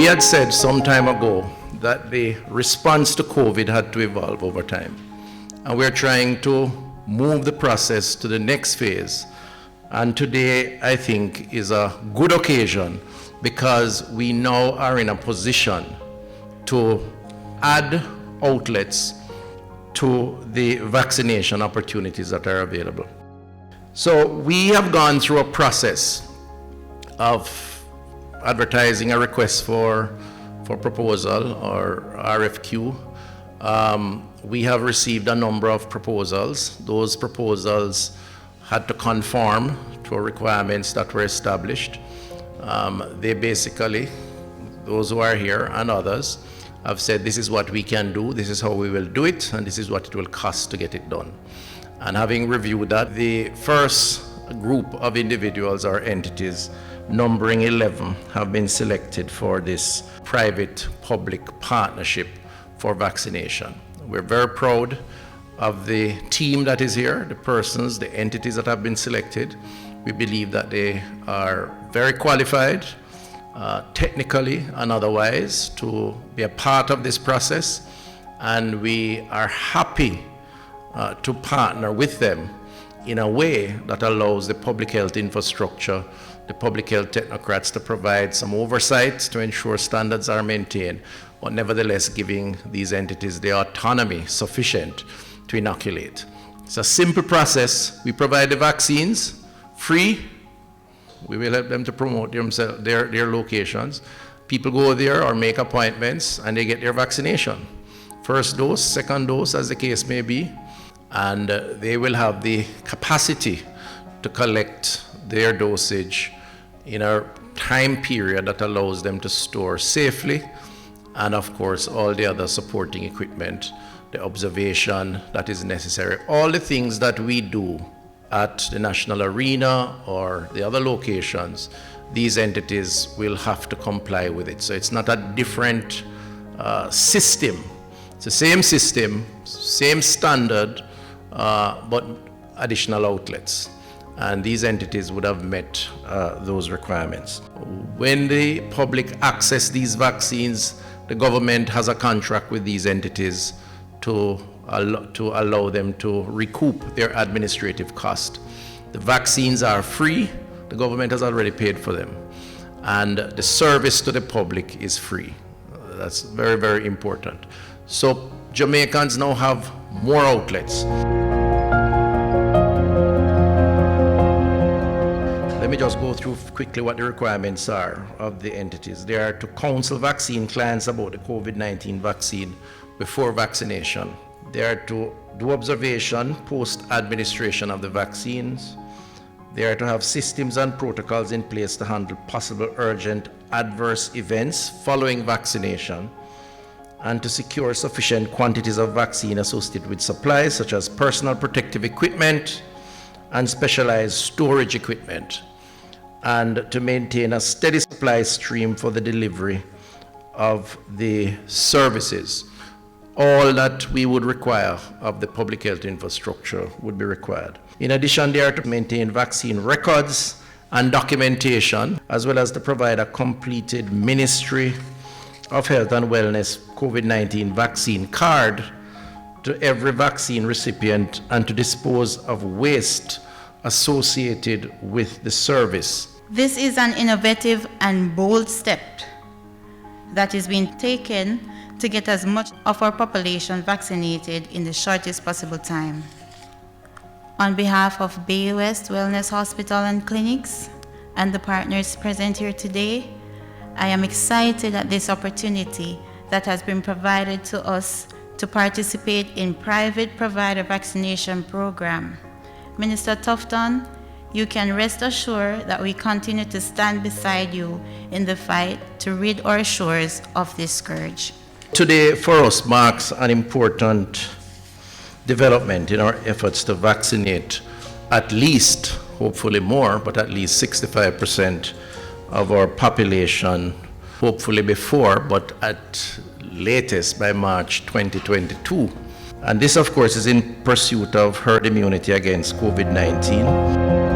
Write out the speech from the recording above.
had said some time ago that the response to COVID had to evolve over time. And we're trying to move the process to the next phase. And today, I think, is a good occasion because we now are in a position to add outlets to the vaccination opportunities that are available. So we have gone through a process of advertising a request for proposal, or RFQ. We have received a number of proposals. Those proposals had to conform to requirements that were established. They basically, those who are here and others, have said this is what we can do, this is how we will do it, and this is what it will cost to get it done. And having reviewed that, the first group of individuals or entities, numbering 11, have been selected for this private-public partnership for vaccination. We're very proud of the team that is here, the persons, the entities that have been selected. We believe that they are very qualified, technically and otherwise, to be a part of this process, and we are happy to partner with them in a way that allows the public health infrastructure, the public health technocrats to provide some oversight to ensure standards are maintained, but nevertheless giving these entities the autonomy sufficient to inoculate. It's a simple process. We provide the vaccines free. We will help them to promote themselves, their locations. People go there or make appointments and they get their vaccination. First dose, second dose, as the case may be, and they will have the capacity to collect their dosage in a time period that allows them to store safely, and of course all the other supporting equipment, the observation that is necessary, all the things that we do at the national arena or the other locations, these entities will have to comply with it. So it's not a different system. It's the same system, same standard, but additional outlets. And these entities would have met those requirements. When the public access these vaccines, the government has a contract with these entities to allow them to recoup their administrative cost. The vaccines are free. The government has already paid for them. And the service to the public is free. That's very, very important. So Jamaicans now have more outlets. Let me just go through quickly what the requirements are of the entities. They are to counsel vaccine clients about the COVID-19 vaccine before vaccination. They are to do observation post-administration of the vaccines. They are to have systems and protocols in place to handle possible urgent adverse events following vaccination, and to secure sufficient quantities of vaccine associated with supplies such as personal protective equipment and specialized storage equipment, and to maintain a steady supply stream for the delivery of the services. All that we would require of the public health infrastructure would be required. In addition, they are to maintain vaccine records and documentation, as well as to provide a completed Ministry of Health and Wellness COVID-19 vaccine card to every vaccine recipient, and to dispose of waste associated with the service. This is an innovative and bold step that is being taken to get as much of our population vaccinated in the shortest possible time. On behalf of Bay West Wellness Hospital and Clinics and the partners present here today, I am excited at this opportunity that has been provided to us to participate in private provider vaccination program. Minister Tufton, you can rest assured that we continue to stand beside you in the fight to rid our shores of this scourge. Today for us marks an important development in our efforts to vaccinate at least, hopefully more, but at least 65% of our population, hopefully before, but at latest by March 2022. And this, of course, is in pursuit of herd immunity against COVID-19.